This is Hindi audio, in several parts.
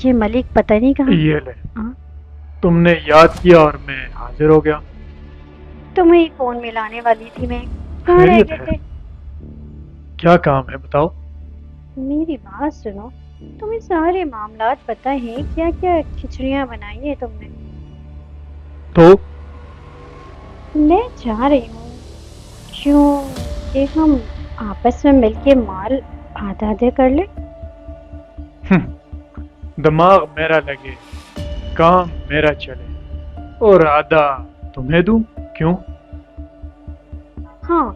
ये मलिक पता नहीं कहाँ। ये ले, हाँ? तुमने याद किया और मैं हाजिर हो गया। तुम्हें ही फोन मिलाने वाली थी मैं। कहाँ रह खैरियत गए है? थे? क्या काम है बताओ। मेरी बात सुनो। तुम्हें सारे मामलात पता है, क्या क्या खिचड़ियाँ बनाई है तुमने। तो मैं चाह रही हूँ, क्यों कि हम आपस में मिलके माल आधा आधा कर ले। दिमाग मेरा लगे, काम मेरा चले और आधा तुम्हें दूं? क्यों? हाँ,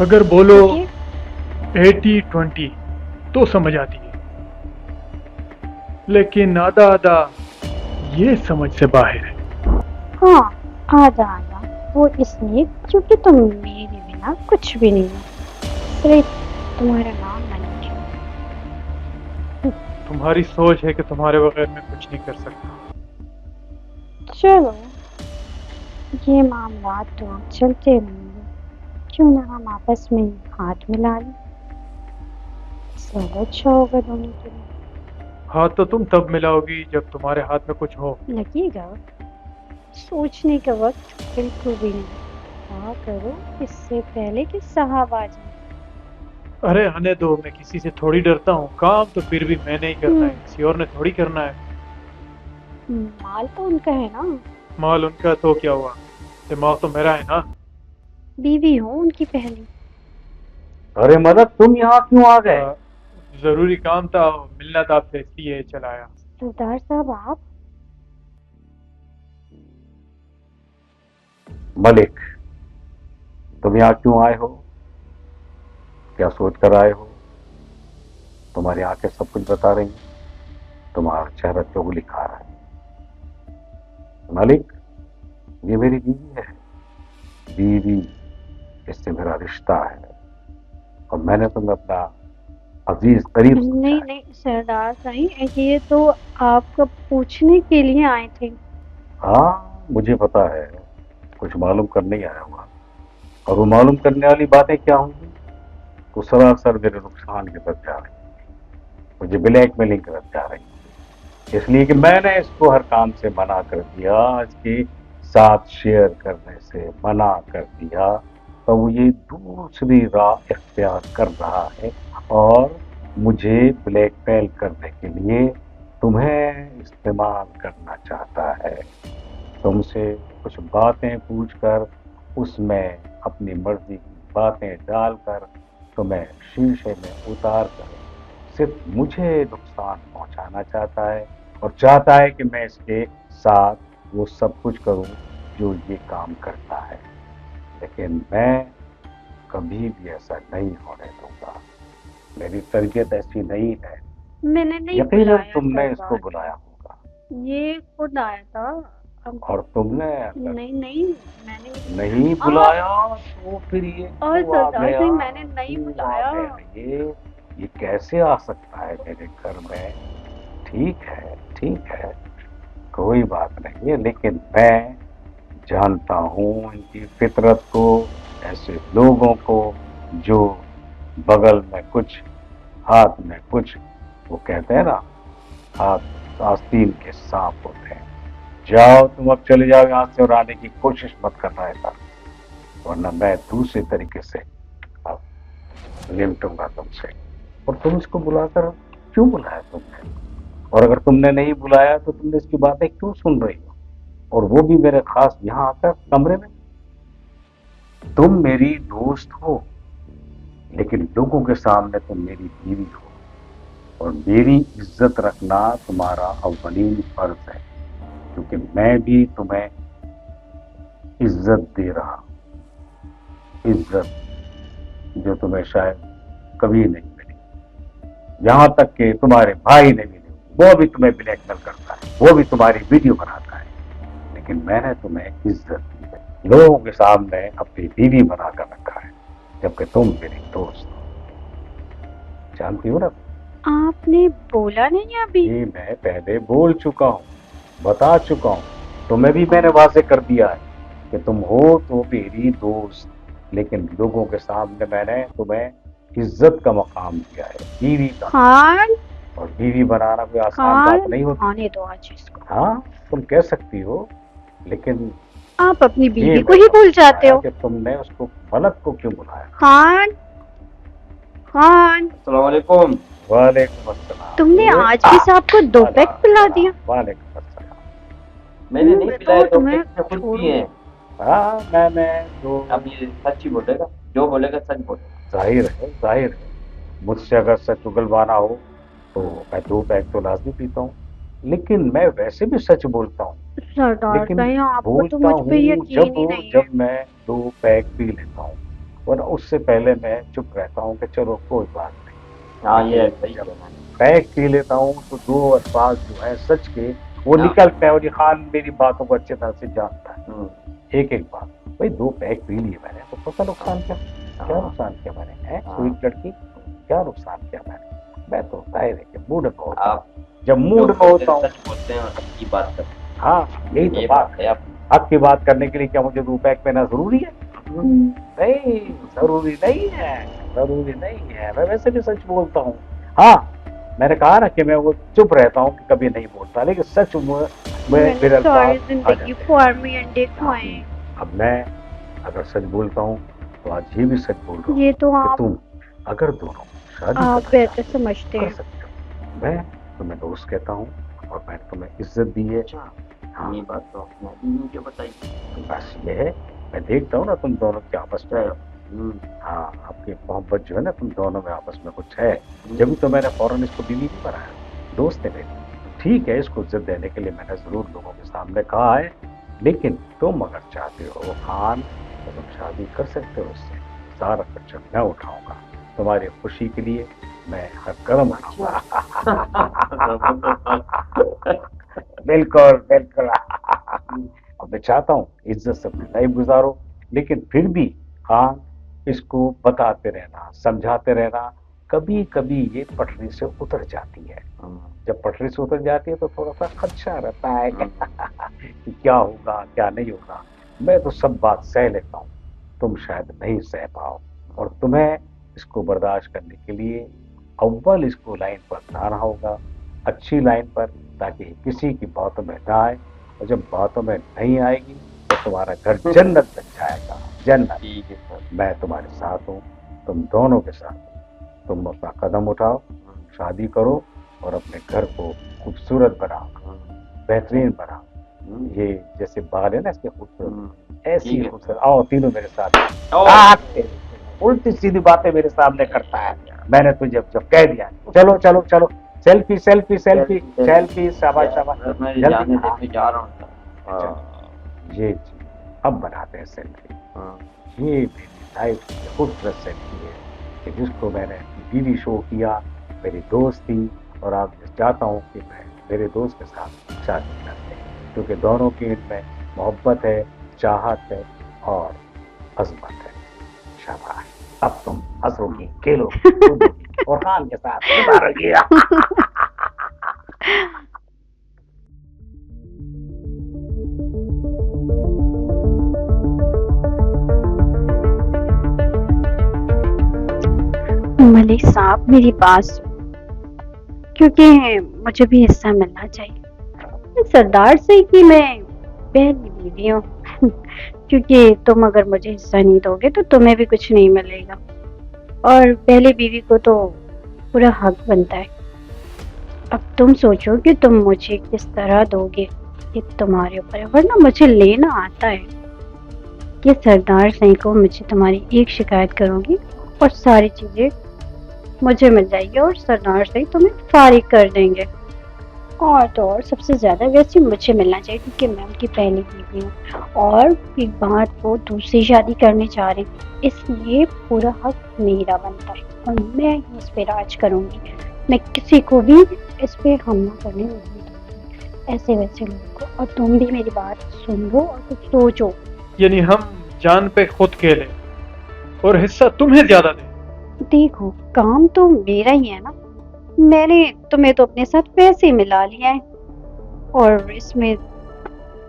अगर बोलो क्योंकि 80-20 तो समझ आती है, लेकिन आधा आधा ये समझ से बाहर है। हाँ, आधा आधा वो इसलिए क्योंकि तुम मेरे बिना कुछ भी नहीं हो, सिर्फ तुम्हारा नाम मलिक है। तुम्हारी सोच है कि तुम्हारे बगैर मैं कुछ नहीं कर सकता। चलो, ये मामला तो चलते रहेंगे, क्यों ना हम आपस में हाथ मिला लें। ज्यादा अच्छा होगा दोनों के लिए। हाथ तो तुम तब मिलाओगी जब तुम्हारे हाथ में कुछ हो। लगेगा? सोचने का वक्त बिल्कुल भी नहीं। क्या करो इससे पहले कि साहब आ जाए। अरे आने दो, मैं किसी से थोड़ी डरता हूँ। काम तो फिर भी मैंने ही करना है, हम्म, किसी और ने थोड़ी करना है। माल तो उनका है ना। माल उनका तो क्या हुआ, दिमाग तो मेरा है ना। बीवी हो उनकी पहली। अरे मदद, तुम यहाँ क्यों आ गए? अ, जरूरी काम था, मिलना था आपसे इसलिए चलाया। सरदार साहब आप। मलिक, तुम यहाँ क्यों आए हो? क्या सोच कर आए हो? तुम्हारी आंखें सब कुछ बता रही हैं। तुम्हारा चेहरा चुगली खा रहा है। मलिक, ये मेरी बीवी है। बीवी, इससे मेरा रिश्ता है और मैंने तुम्हें अपना अजीज करीब समझा नहीं है। नहीं सरदार साईं, ये तो आपका पूछने के लिए आए थे। हाँ, मुझे पता है। कुछ मालूम करने ही आया हुआ। और वो मालूम करने वाली बातें क्या होंगी? वो सरासर मेरे नुकसान की तरफ जा रही है। मुझे ब्लैकमेलिंग की तरफ जा रही है। इसलिए कि मैंने इसको हर काम से मना कर दिया, इसके साथ शेयर करने से मना कर दिया, तो वो ये दूसरी राह इख्तियार कर रहा है और मुझे ब्लैकमेल करने के लिए तुम्हें इस्तेमाल करना चाहता है। तुमसे कुछ बातें पूछकर उसमें अपनी मर्जी की बातें डालकर तुम्हें शीशे में उतार कर सिर्फ मुझे नुकसान पहुंचाना चाहता है और चाहता है कि मैं इसके साथ वो सब कुछ करूं जो ये काम करता है। लेकिन मैं कभी भी ऐसा नहीं होने दूंगा। मेरी तरबियत ऐसी नहीं है। मैंने नहीं यकीनन बुलाया तुमने इसको सरदार। बुलाया होगा। ये खुद आया था। अब और तुमने अगर नहीं नहीं, मैंने नहीं नहीं बुलाया। बुलाया तो फिर ये और क्यों आ सरदार गया? सिंह, मैंने नहीं क्यों आ बुलाया। गया ये कैसे आ सकता है मेरे घर में? ठीक है, ठीक है, कोई बात नहीं है, लेकिन मैं जानता हूँ इनकी फितरत को, ऐसे लोगों को जो बगल में कुछ, हाथ में कुछ, वो कहते हैं ना, हाथ आस्तीन के सांप होते हैं। जाओ, तुम अब चले जाओ यहाँ से और आने की कोशिश मत करना है, वरना मैं दूसरे तरीके से अब निपटूंगा तुमसे। और तुम इसको बुलाकर क्यों बुलाया तुमने? और अगर तुमने नहीं बुलाया तो तुमने इसकी बातें क्यों सुन रही हो? और वो भी मेरे खास यहाँ आकर कमरे में। तुम मेरी दोस्त हो, लेकिन लोगों के सामने तुम मेरी बीवी हो और मेरी इज्जत रखना तुम्हारा अव्वलीन फर्ज है, क्योंकि मैं भी तुम्हें इज्जत दे रहा हूं। इज्जत जो तुम्हें शायद कभी नहीं मिली। यहां तक कि तुम्हारे भाई ने भी नहीं। वो भी तुम्हें ब्लैकमेल करता है, वो भी तुम्हारी वीडियो बनाता है, लेकिन मैंने तुम्हें इज्जत दी है, लोगों के सामने अपनी बीवी बनाकर रखा है, जबकि तुम मेरी दोस्त हो। जानती हो ना? आपने बोला नहीं अभी। ये मैं पहले बोल चुका हूँ, बता चुका हूँ। तुम्हें भी मैंने और वाजे कर दिया है कि तुम हो तो मेरी दोस्त, लेकिन लोगों के सामने मैंने तुम्हें इज्जत का मकाम दिया है, बीवी का। खान, और बीवी बनाना कोई आसान खान, बात नहीं होती। आने दो आज इसको। हाँ, तुम कह सकती हो, लेकिन आप अपनी ये बीवी को मैं ही भूल समझ जाते पाया हो। कि तुमने उसको मलक को क्यों बुलाया। खान, खान, अस्सलाम वालेकुम। वालेकुम अस्सलाम। तुमने ये- आज भी साहब को 2 पैक पिला दिया। वालेकुम अस्सलाम। मैंने नहीं मैं पिलाया, तो तो तुम्हें मैंने खुद छोड़ू। पिए हैं। हाँ, मैंने तो अब ये सच ही बोलेगा, जो बोलेगा सच बोलेगा। जाहिर है, जाहिर है, मुझसे अगर सच उगलवाना हो तो मैं 2 पैक तो लाजमी पीता हूँ, लेकिन मैं वैसे भी सच बोलता हूँ। सरदार लेकिन साहब, आपको तो बोलता मुझ पे हूँ यकीन ही नहीं है। जब मैं 2 पैक पी लेता हूँ, वरना उससे पहले मैं चुप रहता हूँ कि चलो कोई बात नहीं। हाँ, ये सही जब कहना है। पैक पी लेता हूँ तो 2 अल्फाज जो है सच के वो हाँ। निकलते हैं, और ये खान मेरी बातों को अच्छी तरह से जानता है। एक एक बात, भाई 2 पैक पी लिए मैंने तो पता नुकसान क्या नुकसान किया मैंने, है हाँ। स्वीट लड़की, क्या नुकसान किया मैंने। मैं तो जाहिर है कि मूड में होता हूँ, आप जब मूड जो में बोलते होता हैं हूँ। सच बोलते हैं और हक की बात करते हैं। हाँ, यही तो ये बात है। आप हक की बात करने के लिए क्या मुझे 2 पैक पीना जरूरी है? नहीं, जरूरी नहीं है, जरूरी नहीं है। मैं वैसे भी सच बोलता हूँ। हाँ, मैंने कहा ना कि मैं वो चुप रहता हूँ, कि कभी नहीं बोलता, लेकिन सच में मेरे मैंने सारी अल्फाज आ जिंदगी जाते हैं। फार्मी अंडे खाए। अब मैं अगर सच बोलता हूँ तो आज ये भी सच बोल रहा हूँ ये तो कि आप तुम अगर दोनों शादी आप करना बेहतर चाहते हो, समझते कर हैं। सकते हो। मैं तुम्हें दोस्त कहता हूँ और मैंने तुम्हें इज्जत दी है। अच्छा, हाँ, ये बात तो आपने अभी मुझे बताई। बस ये है, मैं देखता हूँ ना तुम दोनों के आपस में। हम्म, हाँ, आपकी मोहब्बत जो है ना तुम दोनों में आपस में कुछ है, जब तो मैंने फौरन इसको बीवी नहीं बनाया, दोस्त है मेरी। ठीक है, इसको इज्जत देने के लिए मैंने जरूर लोगों के सामने कहा है, लेकिन तुम अगर चाहते हो खान तो तुम शादी कर सकते हो उससे। सारा खर्चा मैं उठाऊंगा, तुम्हारी खुशी के लिए मैं हर कदम उठाऊंगा। बिल्कुल बिल्कुल। अब मैं चाहता हूँ इज्जत से अपनी लाइफ गुजारो, लेकिन फिर भी खान, इसको बताते रहना, समझाते रहना। कभी कभी ये पटरी से उतर जाती है। जब पटरी से उतर जाती है तो थोड़ा सा खदशा रहता है कि क्या होगा क्या नहीं होगा। मैं तो सब बात सह लेता हूँ, तुम शायद नहीं सह पाओ, और तुम्हें इसको बर्दाश्त करने के लिए अव्वल इसको लाइन पर लाना होगा, अच्छी लाइन पर, ताकि किसी की बातों में ना आए, और जब बातों में नहीं आएगी तो तुम्हारा घर जन्नत बन जाएगा, जन्नत। ठीक है सर। मैं तुम्हारे साथ हूँ, तुम दोनों के साथ हूँ। तुम अपना कदम उठाओ, शादी करो और अपने घर को खूबसूरत बनाओ, बेहतरीन बनाओ। ये जैसे बाल है ना इसके खूबसूरत, ऐसी ठीक है। खूबसूरत। आओ तीनों मेरे साथ। ओ, उल्टी सीधी बातें मेरे सामने करता है। मैंने तुझे जब कह दिया चलो चलो चलो, सेल्फी सेल्फी सेल्फी सेल्फी, शाबाश शाबाश, मैं जल्दी। जाने हाँ, देते जा रहा हूँ सर। चलो, ये जी, अब बनाते हैं सेल्फी। हाँ। ये मेरी लाइफ की खूबसूरत सेल्फी है कि जिसको मैंने टीवी शो किया, मेरी दोस्त थी, और अब मैं चाहता हूँ कि मैं मेरे दोस्त के साथ शादी करते हैं, क्योंकि दोनों की इनमें मोहब्बत है, चाहत है और अजमत है। शाबाश, अब तुम हंसोगी, खेलोगी, कूदोगी और खान के साथ गुजारोगी। मलिक साहब, मेरी बात सुनो, क्योंकि मुझे भी हिस्सा मिलना चाहिए। सरदार से कि मैं पहली बीवी हूँ क्योंकि तुम अगर मुझे हिस्सा नहीं दोगे तो तुम्हें भी कुछ नहीं मिलेगा, और पहली बीवी को तो पूरा हक बनता है। अब तुम सोचो कि तुम मुझे किस तरह दोगे, ये तुम्हारे ऊपर है, वरना मुझे लेना आता है कि सरदार सिंह को मुझे तुम्हारी एक शिकायत करूंगी और सारी चीजें मुझे मिल जाएगी, और सरदार सिंह तुम्हें फारिग कर देंगे। और तो और सबसे ज्यादा वैसे मुझे मिलना चाहिए, क्योंकि मैं उनकी पहली बीवी हूँ, और एक बात वो दूसरी शादी करने जा रही, इसलिए पूरा हक मेरा बनता है, और मैं ही इस पे राज करूंगी। मैं किसी को भी इस पे हमला करने नहीं दूंगी, ऐसे वैसे लोगों को। और तुम भी मेरी बात सुन लो और कुछ सोचो। यानी हम जान पे खुद खेले और हिस्सा तुम्हें ज्यादा दे। देखो, काम तो मेरा ही है ना, मैंने तुम्हें तो अपने साथ पैसे मिला लिया है, और इसमें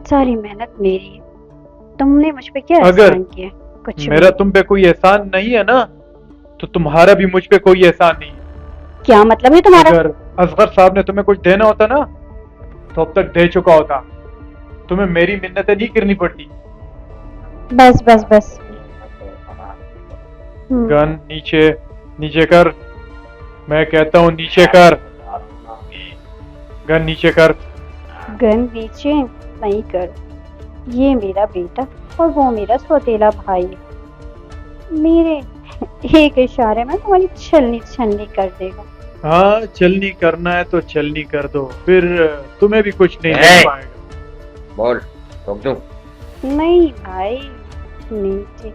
सारी मेहनत मेरी है। तुमने मुझ पे क्या अगर एहसान किया? कुछ मेरा भी। तुम पे कोई एहसान नहीं है ना, तो तुम्हारा भी मुझ पे कोई एहसान नहीं है। क्या मतलब है तुम्हारा? अगर असगर साहब ने तुम्हें कुछ देना होता ना तो अब तक दे चुका होता। तुम्हें मेरी मिन्नतें नहीं करनी पड़ती। बस बस बस। गन नीचे, नीचे कर। मैं कहता हूँ नीचे कर। गन नीचे कर। गन नीचे नहीं कर। ये मेरा बेटा और वो मेरा सौतेला भाई है। मेरे एक इशारे में तुम्हारी छलनी छलनी कर देगा। हाँ, चलनी करना है तो चलनी कर दो, फिर तुम्हें भी कुछ नहीं ए! मिल पाएगा। बोल, रोक दूं? नहीं भाई, नीचे।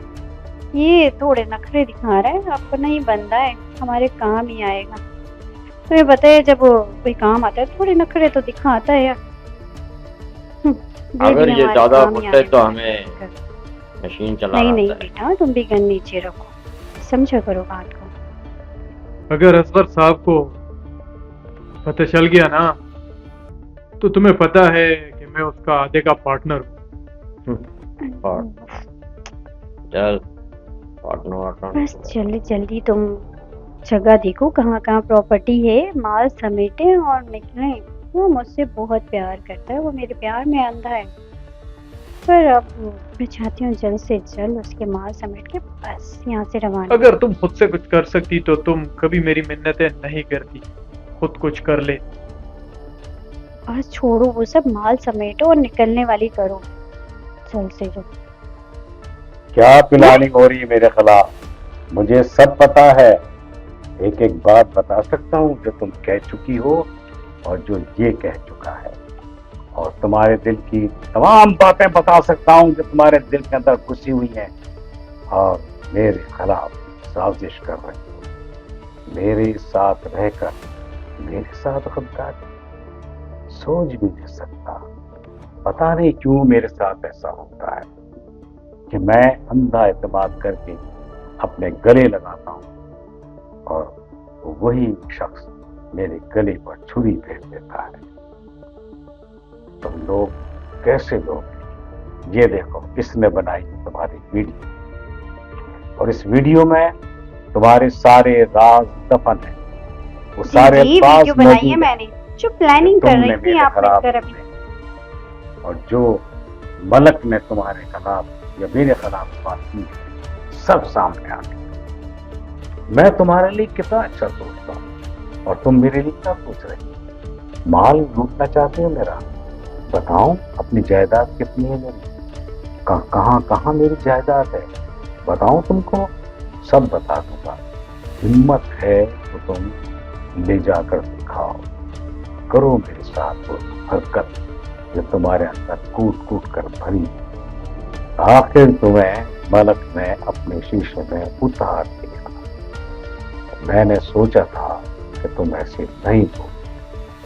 ये थोड़े नखरे दिखा रहा है, अपना ही बंदा है, हमारे काम ही आएगा। तुम्हें पता है जब वो कोई काम आता है थोड़े नखरे तो दिखाता है यार। अगर भी ये हमारे ज्यादा काम ही गुस्सा है आने तो वाला हमें है। मशीन चलाना नहीं नहीं आता है। बेटा, तुम भी गन नीचे रखो, समझा करो बात को। अगर असगर साहब को पता चल गया ना तो तुम्हें पता है कि मैं उसका आधे का पार्टनर हूँ। और चल, पार्टनर बस जल्दी जल्दी तुम जगह देखो कहाँ कहाँ प्रॉपर्टी है, माल समेटे और निकले। वो मुझसे बहुत प्यार करता है, वो मेरे प्यार में अंधा है। पर अब मैं चाहती हूँ जल्द से जल्द उसके माल समेट के बस यहाँ से रवाना। अगर तुम खुद से कुछ कर सकती तो तुम कभी मेरी मिन्नतें नहीं करती। खुद कुछ कर ले। बस छोड़ो वो सब, माल समेटो और निकलने वाली करो जल्द से जल्द। क्या प्लानिंग हो रही है मेरे खिलाफ? मुझे सब पता है। एक एक बात बता सकता हूँ जो तुम कह चुकी हो और जो ये कह चुका है, और तुम्हारे दिल की तमाम बातें बता सकता हूँ जो तुम्हारे दिल के अंदर घुसी हुई हैं और मेरे खिलाफ साजिश कर रही हो। मेरे साथ रहकर मेरे साथ गद्दारी सोच भी नहीं सकता। पता नहीं क्यों मेरे साथ ऐसा होता है कि मैं अंधा एतमाद करके अपने गले लगाता हूँ और वही शख्स मेरे गले पर छुरी फेर देता है। तुम लोग कैसे लोग? ये देखो, इसने बनाई तुम्हारी वीडियो और इस वीडियो में तुम्हारे सारे राज दफन है। वो सारे जी, राज वीडियो बनाई है मौजूद हैं मैंने, जो प्लानिंग कर तुमने रही थी मेरे आप खिलाफ मिलकर अभी। और जो मलक ने तुम्हारे खिलाफ या मेरे खिलाफ बात की है, सब सामने आ गया। मैं तुम्हारे लिए कितना अच्छा सोचता हूँ और तुम मेरे लिए क्या सोच रही हो? माल लूटना चाहते हो मेरा? बताओ, अपनी जायदाद कितनी है मेरी? कहाँ कहाँ मेरी जायदाद है? बताओ, तुमको सब बता दूंगा। हिम्मत है तो तुम ले जाकर दिखाओ। करो मेरे साथ वो हरकत जो तुम्हारे अंदर कूट कूट कर भरी। आखिर तुम्हें मलक ने अपने शीशे में उतार दिया। मैंने सोचा था कि तुम ऐसे नहीं हो।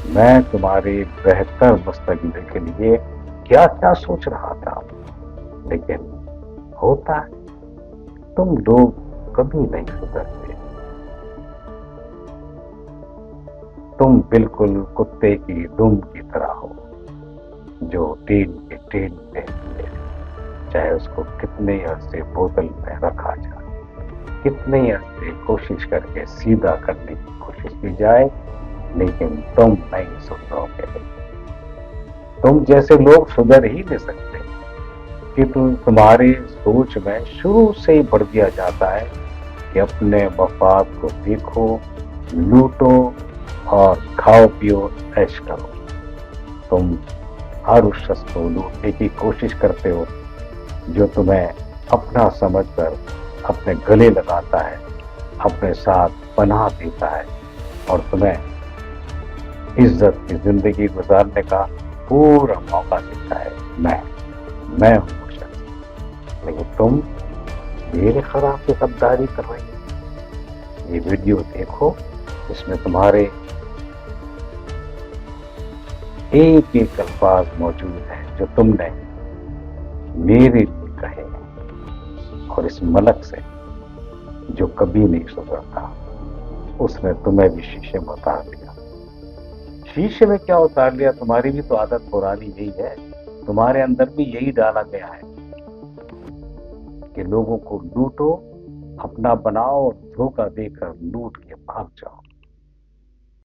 मैं तुम्हारे बेहतर मुस्तकबिल के लिए क्या क्या सोच रहा था, लेकिन होता है तुम लोग कभी नहीं सुधरते। तुम बिल्कुल कुत्ते की दुम की तरह हो जो टीन के टीन पे है। चाहे उसको कितने अरसे बोतल में रखा जाए, कितने अरसे कोशिश करके सीधा करने की कोशिश की जाए, लेकिन तुम नहीं सुधरोगे। तुम जैसे लोग सुधर ही नहीं सकते कि तुम्हारे सोच में शुरू से ही बढ़ दिया जाता है कि अपने मफाद को देखो, लूटो और खाओ पियो, ऐश करो। तुम हर उस शख्स को लूटने की कोशिश करते हो जो तुम्हें अपना समझकर अपने गले लगाता है, अपने साथ पनाह देता है और तुम्हें इज्जत की जिंदगी गुजारने का पूरा मौका देता है। मैं हूँ वो शख्स, लेकिन तुम मेरे खिलाफ गद्दारी कर रही हो। ये वीडियो देखो, इसमें तुम्हारे एक एक अल्फाज मौजूद हैं जो तुमने मेरे लिए कहे हैं। और इस मलक से जो कभी नहीं सुधरता, उसने तुम्हें भी शीशे में उतार लिया। शीशे में क्या उतार लिया? तुम्हारी भी तो आदत पुरानी यही है। तुम्हारे अंदर भी यही डाला गया है कि लोगों को लूटो, अपना बनाओ और धोखा देकर लूट के भाग जाओ।